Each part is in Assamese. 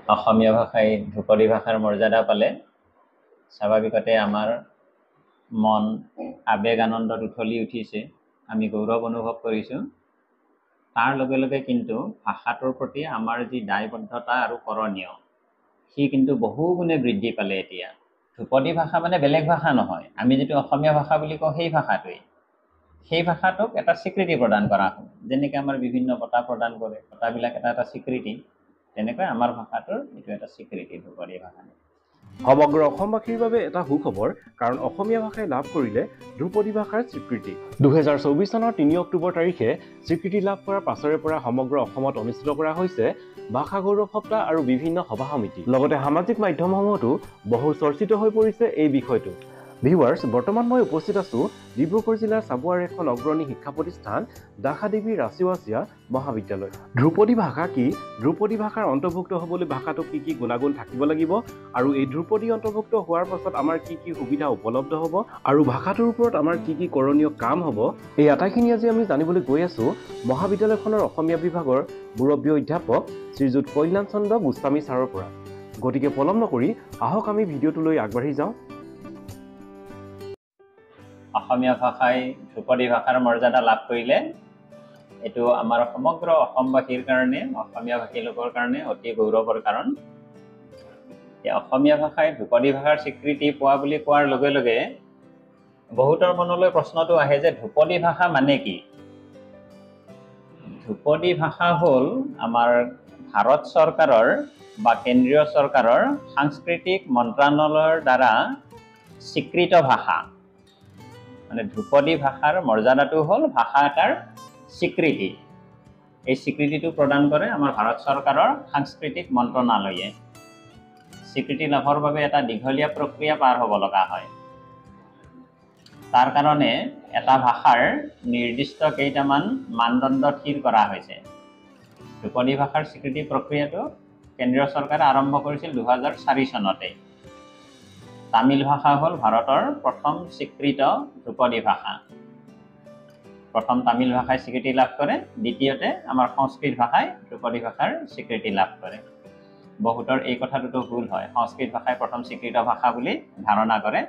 অসমীয়া ভাষাই ধ্ৰুপদী ভাষাৰ মৰ্যাদা পালে স্বাভাৱিকতে আমাৰ মন আবেগ আনন্দত উঠলি উঠিছে, আমি গৌৰৱ অনুভৱ কৰিছোঁ। তাৰ লগে লগে কিন্তু ভাষাটোৰ প্ৰতি আমাৰ যি দায়বদ্ধতা আৰু কৰণীয় সি কিন্তু বহু গুণে বৃদ্ধি পালে। এতিয়া ধ্ৰুপদী ভাষা মানে বেলেগ ভাষা নহয়, আমি যিটো অসমীয়া ভাষা বুলি কওঁ সেই ভাষাটোৱেই। সেই ভাষাটোক এটা স্বীকৃতি প্ৰদান কৰা হয়, যেনেকৈ আমাৰ বিভিন্ন বঁটা প্ৰদান কৰে, বঁটাবিলাক এটা এটা স্বীকৃতি, তেনেকৈ আমাৰ ভাষাটোৰ এইটো এটা স্বীকৃতি ধ্ৰুপদী ভাষা। সমগ্ৰ অসমবাসীৰ বাবে এটা সুখবৰ, কাৰণ অসমীয়া ভাষাই লাভ কৰিলে ধ্ৰুপদী ভাষাৰ স্বীকৃতি। 2024 চনৰ 3 অক্টোবৰ তাৰিখে স্বীকৃতি লাভ কৰাৰ পাছৰে পৰা সমগ্ৰ অসমত অনুষ্ঠিত কৰা হৈছে ভাষা গৌৰৱ সপ্তাহ আৰু বিভিন্ন সভা সমিতি। লগতে সামাজিক মাধ্যমসমূহতো বহু চৰ্চিত হৈ পৰিছে এই বিষয়টো। ভিউৱাৰ্ছ, বৰ্তমান মই উপস্থিত আছোঁ ডিব্ৰুগড় জিলাৰ চাবুৱাৰ এখন অগ্ৰণী শিক্ষা প্ৰতিষ্ঠান দাসাদেৱী ৰাচিৱাচিয়া মহাবিদ্যালয়। ধ্ৰুপদী ভাষা কি, ধ্ৰুপদী ভাষাৰ অন্তৰ্ভুক্ত হ'বলৈ ভাষাটোত কি কি গুণাগুণ থাকিব লাগিব, আৰু এই ধ্ৰুপদী অন্তৰ্ভুক্ত হোৱাৰ পাছত আমাৰ কি কি সুবিধা উপলব্ধ হ'ব, আৰু ভাষাটোৰ ওপৰত আমাৰ কি কি কৰণীয় কাম হ'ব, এই আটাইখিনি আজি আমি জানিবলৈ গৈ আছোঁ মহাবিদ্যালয়খনৰ অসমীয়া বিভাগৰ মুৰব্বী অধ্যাপক শ্ৰীযুত কল্যাণ চন্দ্ৰ গোস্বামী ছাৰৰ পৰা। গতিকে পলম নকৰি আহক আমি ভিডিঅ'টোলৈ আগবাঢ়ি যাওঁ। অসমীয়া ভাষাই ধ্ৰুপদী ভাষাৰ মৰ্যাদা লাভ কৰিলে এইটো আমাৰ সমগ্ৰ অসমবাসীৰ কাৰণে, অসমীয়া ভাষী লোকৰ কাৰণে অতি গৌৰৱৰ কাৰণ। অসমীয়া ভাষাই ধ্ৰুপদী ভাষাৰ স্বীকৃতি পোৱা বুলি কোৱাৰ লগে লগে বহুতৰ মনলৈ প্ৰশ্নটো আহে যে ধ্ৰুপদী ভাষা মানে কি? ধ্ৰুপদী ভাষা হ'ল আমাৰ ভাৰত চৰকাৰৰ বা কেন্দ্ৰীয় চৰকাৰৰ সাংস্কৃতিক মন্ত্ৰালয়ৰ দ্বাৰা স্বীকৃত ভাষা। মানে ধ্ৰুপদী ভাষাৰ মৰ্যাদাটো হ'ল ভাষা এটাৰ স্বীকৃতি। এই স্বীকৃতিটো প্ৰদান কৰে আমাৰ ভাৰত চৰকাৰৰ সাংস্কৃতিক মন্ত্ৰণালয়ে। স্বীকৃতি লাভৰ বাবে এটা দীঘলীয়া প্ৰক্ৰিয়া পাৰ হ'ব লগা হয়। তাৰ কাৰণে এটা ভাষাৰ নিৰ্দিষ্ট কেইটামান মানদণ্ড থিৰ কৰা হৈছে। ধ্ৰুপদী ভাষাৰ স্বীকৃতি প্ৰক্ৰিয়াটো কেন্দ্ৰীয় চৰকাৰে আৰম্ভ কৰিছিল 2004 চনতে। তামিল ভাষা হ'ল ভাৰতৰ প্ৰথম স্বীকৃত ধ্ৰুপদী ভাষা। প্ৰথম তামিল ভাষাই স্বীকৃতি লাভ কৰে, দ্বিতীয়তে আমাৰ সংস্কৃত ভাষাই ধ্ৰুপদী ভাষাৰ স্বীকৃতি লাভ কৰে। বহুতৰ এই কথাটোতো ভুল হয়, সংস্কৃত ভাষাই প্ৰথম স্বীকৃত ভাষা বুলি ধাৰণা কৰে।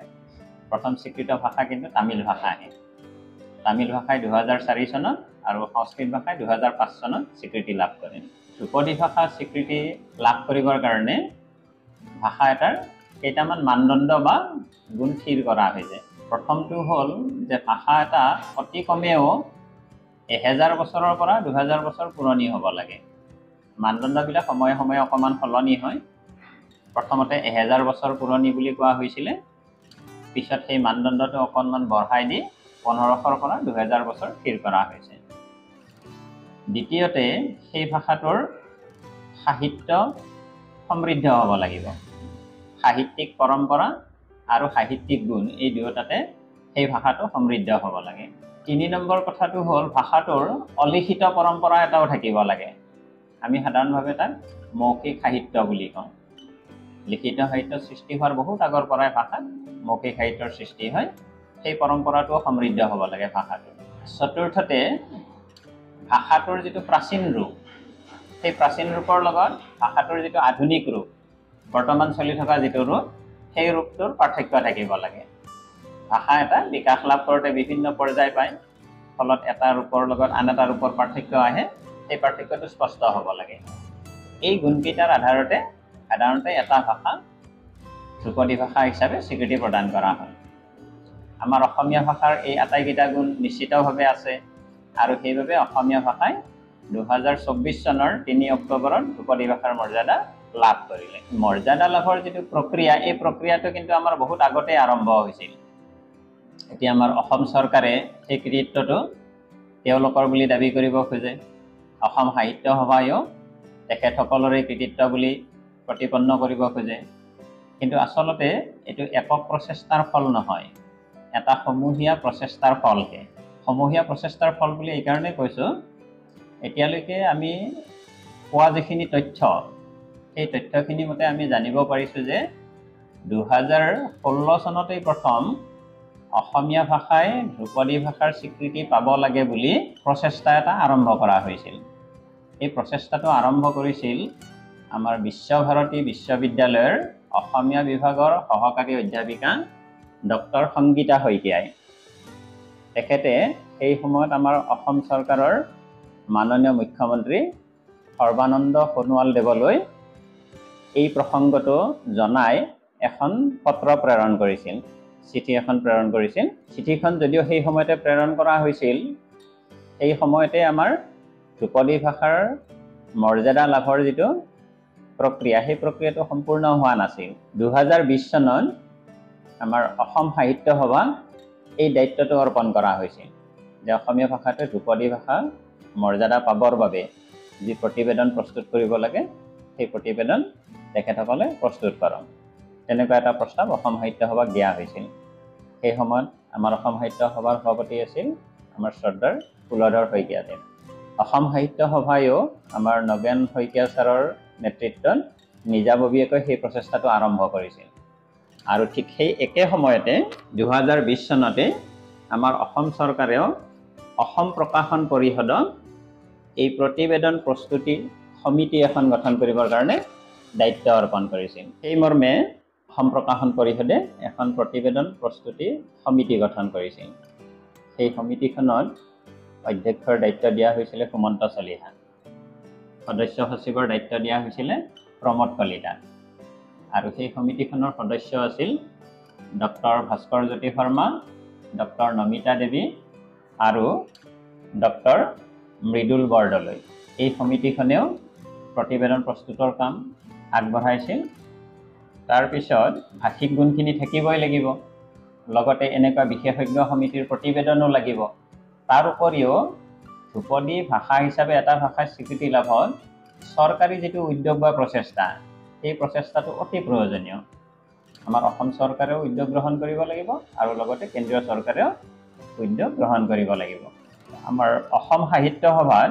প্ৰথম স্বীকৃত ভাষা কিন্তু তামিল ভাষাহে। তামিল ভাষাই 2004 চনত আৰু সংস্কৃত ভাষাই 2005 চনত স্বীকৃতি লাভ কৰে। ধ্ৰুপদী ভাষা স্বীকৃতি লাভ কৰিবৰ কাৰণে ভাষা এটাৰ কেইটামান মানদণ্ড বা গুণ থিৰ কৰা হৈছে। প্ৰথমটো হ'ল যে ভাষা এটা অতি কমেও 1000 বছৰৰ পৰা 2000 বছৰ পুৰণি হ'ব লাগে। মানদণ্ডবিলাক সময়ে সময়ে অকণমান সলনি হয়। প্ৰথমতে 1000 বছৰ পুৰণি বুলি কোৱা হৈছিলে, পিছত সেই মানদণ্ডটো অকণমান বঢ়াই দি 1500 পৰা 2000 বছৰ থিৰ কৰা হৈছে। দ্বিতীয়তে সেই ভাষাটোৰ সাহিত্য সমৃদ্ধ হ'ব লাগিব। সাহিত্যিক পৰম্পৰা আৰু সাহিত্যিক গুণ এই দুয়োটাতে সেই ভাষাটো সমৃদ্ধ হ'ব লাগে। 3 নম্বৰ কথাটো হ'ল ভাষাটোৰ অলিখিত পৰম্পৰা এটাও থাকিব লাগে। আমি সাধাৰণভাৱে তাক মৌখিক সাহিত্য বুলি কওঁ। লিখিত সাহিত্য সৃষ্টি হোৱাৰ বহুত আগৰ পৰাই ভাষাত মৌখিক সাহিত্যৰ সৃষ্টি হয়। সেই পৰম্পৰাটোও সমৃদ্ধ হ'ব লাগে ভাষাটোৰ। চতুৰ্থতে ভাষাটোৰ যিটো প্ৰাচীন ৰূপ, সেই প্ৰাচীন ৰূপৰ লগত ভাষাটোৰ যিটো আধুনিক ৰূপ, বৰ্তমান চলি থকা যিটো ৰূপ, সেই ৰূপটোৰ পাৰ্থক্য থাকিব লাগে। ভাষা এটা বিকাশ লাভ কৰোঁতে বিভিন্ন পৰ্যায় পায়, ফলত এটা ৰূপৰ লগত আন এটা ৰূপৰ পাৰ্থক্য আহে, সেই পাৰ্থক্যটো স্পষ্ট হ'ব লাগে। এই গুণকেইটাৰ আধাৰতে সাধাৰণতে এটা ভাষা ধ্ৰুপদী ভাষা হিচাপে স্বীকৃতি প্ৰদান কৰা হয়। আমাৰ অসমীয়া ভাষাৰ এই আটাইকেইটা গুণ নিশ্চিতভাৱে আছে, আৰু সেইবাবে অসমীয়া ভাষাই 2024 চনৰ 3 অক্টোবৰত ধ্ৰুপদী ভাষাৰ মৰ্যাদা লাভ কৰিলে। মৰ্যাদা লাভৰ যিটো প্ৰক্ৰিয়া, এই প্ৰক্ৰিয়াটো কিন্তু আমাৰ বহুত আগতে আৰম্ভ হৈছিল। এতিয়া আমাৰ অসম চৰকাৰে সেই কৃতিত্বটো তেওঁলোকৰ বুলি দাবী কৰিব খোজে। অসম সাহিত্য সভায়ো তেখেতসকলৰে কৃতিত্ব বুলি প্ৰতিপন্ন কৰিব খোজে। কিন্তু আচলতে এইটো একক প্ৰচেষ্টাৰ ফল নহয়, এটা সমূহীয়া প্ৰচেষ্টাৰ ফলহে। সমূহীয়া প্ৰচেষ্টাৰ ফল বুলি এইকাৰণে কৈছোঁ, এতিয়ালৈকে আমি পোৱা যিখিনি তথ্য, সেই তথ্যখিনি মতে আমি জানিব পাৰিছোঁ যে 2016 চনতেই প্ৰথম অসমীয়া ভাষাই ধ্ৰুপদী ভাষাৰ স্বীকৃতি পাব লাগে বুলি প্ৰচেষ্টা এটা আৰম্ভ কৰা হৈছিল। এই প্ৰচেষ্টাটো আৰম্ভ কৰিছিল আমাৰ বিশ্বভাৰতী বিশ্ববিদ্যালয়ৰ অসমীয়া বিভাগৰ সহকাৰী অধ্যাপিকা ডক্টৰ সংগীতা শইকীয়াই। তেখেতে সেই সময়ত আমাৰ অসম চৰকাৰৰ মাননীয় মুখ্যমন্ত্ৰী সৰ্বানন্দ সোণোৱালদেৱলৈ এই প্ৰসংগটো জনাই এখন পত্ৰ প্ৰেৰণ কৰিছিল, চিঠি এখন প্ৰেৰণ কৰিছিল। চিঠিখন যদিও সেই সময়তে প্ৰেৰণ কৰা হৈছিল, সেই সময়তে আমাৰ ধ্ৰুপদী ভাষাৰ মৰ্যাদা লাভৰ যিটো প্ৰক্ৰিয়া, সেই প্ৰক্ৰিয়াটো সম্পূৰ্ণ হোৱা নাছিল। 2020 চনত আমাৰ অসম সাহিত্য সভা এই দায়িত্বটো অৰ্পণ কৰা হৈছিল যে অসমীয়া ভাষাটোৱে ধ্ৰুপদী ভাষা মৰ্যাদা পাবৰ বাবে যি প্ৰতিবেদন প্ৰস্তুত কৰিব লাগে, সেই প্ৰতিবেদন তেখেতসকলে প্ৰস্তুত কৰক। তেনেকুৱা এটা প্ৰস্তাৱ অসম সাহিত্য সভাক দিয়া হৈছিল। সেই সময়ত আমাৰ অসম সাহিত্য সভাৰ সভাপতি আছিল আমাৰ শ্ৰদ্ধাৰ কুলধৰ শইকীয়াদেৱ। অসম সাহিত্য সভায়ো আমাৰ নগেন শইকীয়া ছাৰৰ নেতৃত্বত নিজাববীয়াকৈ সেই প্ৰচেষ্টাটো আৰম্ভ কৰিছিল। আৰু ঠিক সেই একে সময়তে 2020 চনতে আমাৰ অসম চৰকাৰেও অসম প্ৰকাশন পৰিষদক এই প্ৰতিবেদন প্ৰস্তুতি সমিতি এখন গঠন কৰিবৰ কাৰণে দায়িত্ব অৰ্পণ কৰিছিল। সেই মৰ্মে অসম প্ৰকাশন পৰিষদে এখন প্ৰতিবেদন প্ৰস্তুতি সমিতি গঠন কৰিছিল। সেই সমিতিখনত অধ্যক্ষৰ দায়িত্ব দিয়া হৈছিলে সুমন্ত চলিহা, সদস্য সচিবৰ দায়িত্ব দিয়া হৈছিলে প্ৰমোদ কলিতা, আৰু সেই সমিতিখনৰ সদস্য আছিল ডক্টৰ ভাস্কৰ জ্যোতি শৰ্মা, ডক্টৰ নমিতা দেৱী আৰু ডক্টৰ মৃদুল বৰদলৈ। এই সমিতিখনেও প্ৰতিবেদন প্ৰস্তুতৰ কাম আগবঢ়াইছিল। তাৰপিছত ভাষিক গুণখিনি থাকিবই লাগিব, লগতে এনেকুৱা বিশেষজ্ঞ সমিতিৰ প্ৰতিবেদনো লাগিব। তাৰ উপৰিও ধ্ৰুপদী ভাষা হিচাপে এটা ভাষাৰ স্বীকৃতি লাভত চৰকাৰী যিটো উদ্যোগ বা প্ৰচেষ্টা, সেই প্ৰচেষ্টাটো অতি প্ৰয়োজনীয়। আমাৰ অসম চৰকাৰেও উদ্যোগ গ্ৰহণ কৰিব লাগিব আৰু লগতে কেন্দ্ৰীয় চৰকাৰেও উদ্যোগ গ্ৰহণ কৰিব লাগিব। আমাৰ অসম সাহিত্য সভাত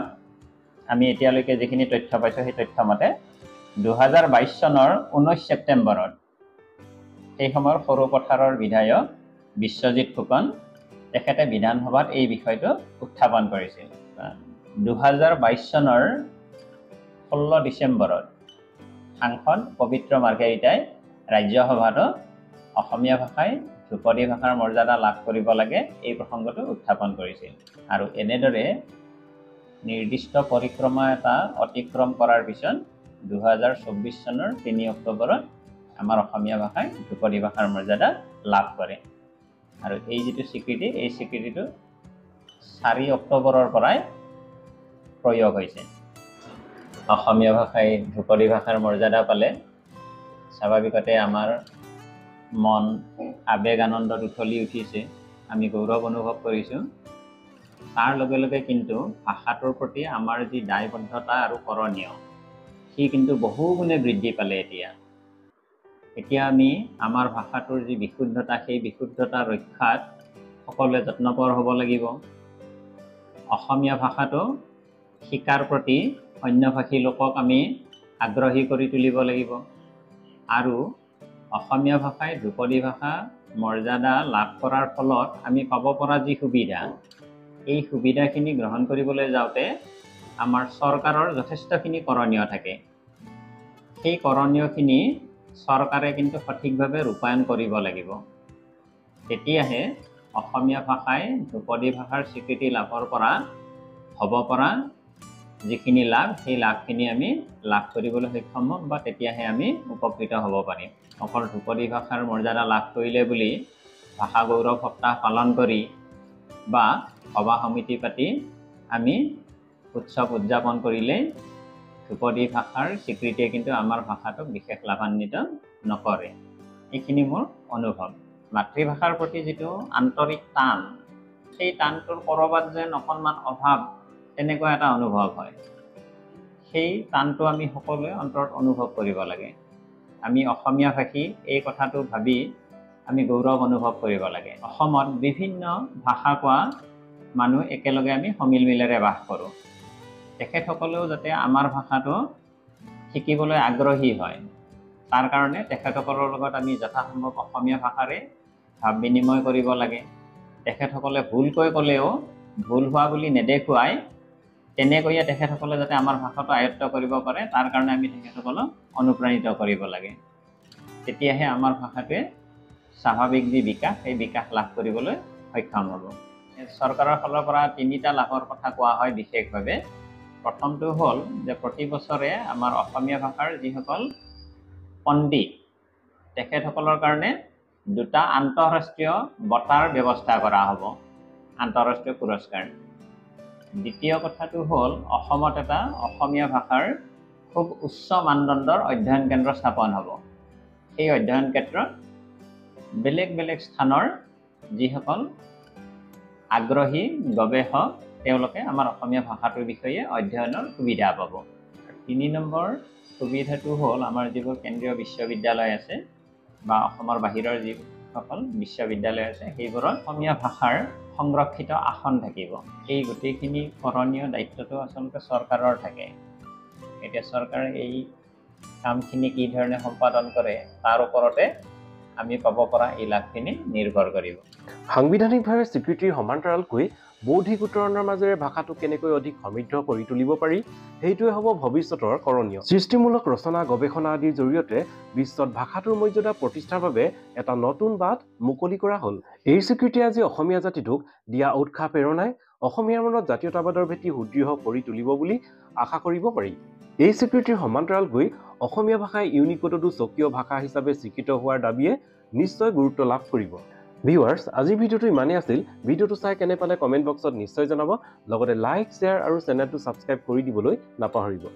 আমি এতিয়ালৈকে যিখিনি তথ্য পাইছোঁ, সেই তথ্যমতে 2022 চনৰ 19 ছেপ্টেম্বৰত সেই সময়ৰ সৰুপথাৰৰ বিধায়ক বিশ্বজিৎ ফুকন তেখেতে বিধানসভাত এই বিষয়টো উত্থাপন কৰিছিল। 2022 চনৰ 16 ডিচেম্বৰত সাংসদ পবিত্ৰ মাৰ্ঘেৰিটাই ৰাজ্যসভাতো অসমীয়া ভাষাই ধ্ৰুপদী ভাষাৰ মৰ্যাদা লাভ কৰিব লাগে এই প্ৰসংগটো উত্থাপন কৰিছিল। আৰু এনেদৰে নিৰ্দিষ্ট পৰিক্ৰমা এটা অতিক্ৰম কৰাৰ পিছত 2024 চনৰ 3 অক্টোবৰত আমাৰ অসমীয়া ভাষাই ধ্ৰুপদী ভাষাৰ মৰ্যাদা লাভ কৰে। আৰু এই যিটো স্বীকৃতি, এই স্বীকৃতিটো 4 অক্টোবৰৰ পৰাই প্ৰয়োগ হৈছে। অসমীয়া ভাষাই ধ্ৰুপদী ভাষাৰ মৰ্যাদা পালে স্বাভাৱিকতে আমাৰ মন আৱেগ আনন্দত উঠলি উঠিছে, আমি গৌৰৱ অনুভৱ কৰিছোঁ। তাৰ লগে লগে কিন্তু ভাষাটোৰ প্ৰতি আমাৰ যি দায়বদ্ধতা আৰু কৰণীয়, সি কিন্তু বহু গুণে বৃদ্ধি পালে। এতিয়া আমি আমাৰ ভাষাটোৰ যি বিশুদ্ধতা, সেই বিশুদ্ধতা ৰক্ষাত সকলোৱে যত্নপৰ হ'ব লাগিব। অসমীয়া ভাষাটো শিকাৰ প্ৰতি অন্যভাষী লোকক আমি আগ্ৰহী কৰি তুলিব লাগিব। আৰু অসমীয়া ভাষাই ধ্ৰুপদী ভাষা মৰ্যাদা লাভ কৰাৰ ফলত আমি পাব পৰা যি সুবিধা, এই সুবিধাখিনি গ্ৰহণ কৰিবলৈ যাওঁতে আমাৰ চৰকাৰৰ যথেষ্টখিনি কৰণীয় থাকে। সেই কৰণীয়খিনি চৰকাৰে কিন্তু সঠিকভাৱে ৰূপায়ণ কৰিব লাগিব। তেতিয়াহে অসমীয়া ভাষাই ধ্ৰুপদী ভাষাৰ স্বীকৃতি লাভৰ পৰা হ'ব পৰা যিখিনি লাভ, সেই লাভখিনি আমি লাভ কৰিবলৈ সক্ষম হ'ম, বা তেতিয়াহে আমি উপকৃত হ'ব পাৰিম। অকল ধ্ৰুপদী ভাষাৰ মৰ্যাদা লাভ কৰিলে বুলি ভাষা গৌৰৱ সপ্তাহ পালন কৰি বা সভা সমিতি পাতি আমি উৎসৱ উদযাপন কৰিলেই ধ্ৰুপদী ভাষাৰ স্বীকৃতিয়ে কিন্তু আমাৰ ভাষাটোক বিশেষ লাভান্বিত নকৰে। এইখিনি মোৰ অনুভৱ। মাতৃভাষাৰ প্ৰতি যিটো আন্তৰিক টান, সেই টানটোৰ ক'ৰবাত যেন অকণমান অভাৱ, তেনেকুৱা এটা অনুভৱ হয়। সেই টানটো আমি সকলোৱে অন্তৰত অনুভৱ কৰিব লাগে। আমি অসমীয়া ভাষী এই কথাটো ভাবি আমি গৌৰৱ অনুভৱ কৰিব লাগে। অসমত বিভিন্ন ভাষা কোৱা মানুহ একেলগে আমি সমিল মিলেৰে বাস কৰোঁ। তেখেতসকলেও যাতে আমাৰ ভাষাটো শিকিবলৈ আগ্ৰহী হয়, তাৰ কাৰণে তেখেতসকলৰ লগত আমি যথাসম্ভৱ অসমীয়া ভাষাৰে ভাৱ বিনিময় কৰিব লাগে। তেখেতসকলে ভুলকৈ ক'লেও ভুল হোৱা বুলি নেদেখুৱাই তেনেকৈয়ে তেখেতসকলে যাতে আমাৰ ভাষাটো আয়ত্ব কৰিব পাৰে তাৰ কাৰণে আমি তেখেতসকলক অনুপ্ৰাণিত কৰিব লাগে। তেতিয়াহে আমাৰ ভাষাটোৱে স্বাভাৱিক যি বিকাশ সেই বিকাশ লাভ কৰিবলৈ সক্ষম হ'ব। চৰকাৰৰ ফালৰ পৰা 3টা লাভৰ কথা কোৱা হয় বিশেষভাৱে। প্ৰথমটো হ'ল যে প্ৰতি বছৰে আমাৰ অসমীয়া ভাষাৰ যিসকল পণ্ডিত তেখেতসকলৰ কাৰণে 2টা আন্তঃৰাষ্ট্ৰীয় বঁটাৰ ব্যৱস্থা কৰা হ'ব, আন্তঃৰাষ্ট্ৰীয় পুৰস্কাৰ। দ্বিতীয় কথাটো হ'ল অসমত এটা অসমীয়া ভাষাৰ খুব উচ্চ মানদণ্ডৰ অধ্যয়ন কেন্দ্ৰ স্থাপন হ'ব। সেই অধ্যয়ন ক্ষেত্ৰত বেলেগ বেলেগ স্থানৰ যিসকল আগ্ৰহী গৱেষক তেওঁলোকে আমাৰ অসমীয়া ভাষাটোৰ বিষয়ে অধ্যয়নৰ সুবিধা পাব। 3 নম্বৰ সুবিধাটো হ'ল আমাৰ যিবোৰ কেন্দ্ৰীয় বিশ্ববিদ্যালয় আছে বা অসমৰ বাহিৰৰ যিসকল বিশ্ববিদ্যালয় আছে সেইবোৰত অসমীয়া ভাষাৰ সংৰক্ষিত আসন থাকিব। এই গোটেইখিনি কৰণীয় দায়িত্বটো আচলতে চৰকাৰৰ থাকে। এতিয়া চৰকাৰে এই কামখিনি কি ধৰণে সম্পাদন কৰে তাৰ ওপৰতে আমি পাব পৰা এই লাভখিনি নিৰ্ভৰ কৰিব। সাংবিধানিকভাৱে স্বীকৃতিৰ সমান্তৰালকৈ বৌদ্ধিক উত্তৰণৰ মাজেৰে ভাষাটো কেনেকৈ অধিক সমৃদ্ধ কৰি তুলিব পাৰি সেইটোৱে হ'ব ভৱিষ্যতৰ কৰণীয়। সৃষ্টিমূলক ৰচনা গৱেষণা আদিৰ জৰিয়তে বিশ্বত ভাষাটোৰ মৰ্যাদা প্ৰতিষ্ঠাৰ বাবে এটা নতুন বাট মুকলি কৰা হ'ল। এই স্বীকৃতিয়ে আজি অসমীয়া জাতিটোক দিয়া উৎসাহ প্ৰেৰণাই অসমীয়াৰ মনত জাতীয়তাবাদৰ ভেটি সুদৃঢ় কৰি তুলিব বুলি আশা কৰিব পাৰি। এই স্বীকৃতিৰ সমান্তৰালকৈ অসমীয়া ভাষাই ইউনিকোডতো স্বকীয় ভাষা হিচাপে স্বীকৃত হোৱাৰ দাবীয়ে নিশ্চয় গুৰুত্ব লাভ কৰিব। ভিউৱাৰ্ছ, আজিৰ ভিডিঅ'টো ইমানেই আছিল। ভিডিঅ'টো চাই কেনে পালে কমেণ্ট বক্সত নিশ্চয় জনাব। লগতে লাইক, শ্বেয়াৰ আৰু চেনেলটো ছাবস্ক্ৰাইব কৰি দিবলৈ নাপাহৰিব।